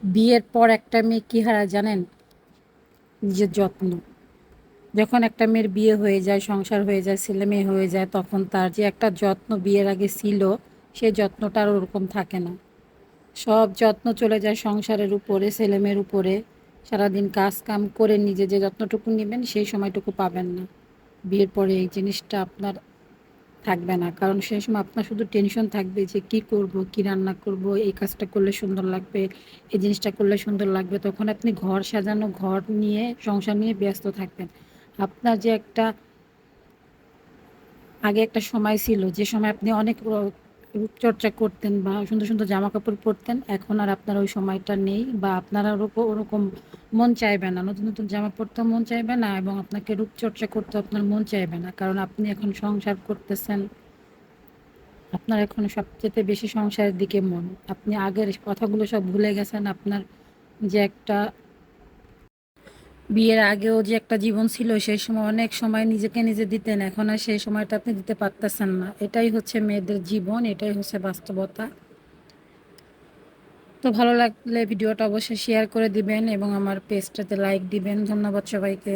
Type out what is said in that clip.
বিয়ের পর একটা মেয়ে কি হারায় জানেন? নিজের যত্ন। যখন একটা মেয়ের বিয়ে হয়ে যায়, সংসার হয়ে যায়, ছেলে মেয়ে হয়ে যায়, তখন তার যে একটা যত্ন বিয়ের আগে ছিল, সেই যত্নটা আর ওরকম থাকে না। সব যত্ন চলে যায় সংসারের উপরে, ছেলে মেয়ের উপরে। সারাদিন কাজ কাম করে নিজে যে যত্নটুকু নেবেন সেই সময়টুকু পাবেন না। বিয়ের পরে এই জিনিসটা আপনার থাকবে না, কারণ সেই সময় আপনার শুধু টেনশন থাকবে যে কি করব, কি রান্না করব, এই কাজটা করলে সুন্দর লাগবে, এই জিনিসটা করলে সুন্দর লাগবে। তখন আপনি ঘর সাজানো, ঘর নিয়ে, সংসার নিয়ে ব্যস্ত থাকবেন। আপনার যে একটা আগে একটা সময় ছিল যে সময় আপনি অনেক রূপচর্চা করতেন বা সুন্দর সুন্দর জামা কাপড় পরতেন, এখন আর আপনার ওই সময়টা নেই, বা আপনার আর ওরকম মন চাইবে না, নতুন নতুন জামা পরতেও মন চাইবে না, এবং আপনাকে রূপচর্চা করতে আপনার মন চাইবে না, কারণ আপনি এখন সংসার করতেছেন। আপনার এখন সবচেয়ে বেশি সংসারের দিকে মন। আপনি আগের কথাগুলো সব ভুলে গেছেন। আপনার যে একটা বিয়ের আগেও যে একটা জীবন ছিল, সেই সময় অনেক সময় নিজেকে নিজে দিতেন, এখন আর সেই সময়টা আপনি দিতে পারতেছেন না। এটাই হচ্ছে মেয়েদের জীবন, এটাই হচ্ছে বাস্তবতা। তো ভালো লাগলে ভিডিওটা অবশ্যই শেয়ার করে দিবেন এবং আমার পেজটাতে লাইক দিবেন। ধন্যবাদ সবাইকে।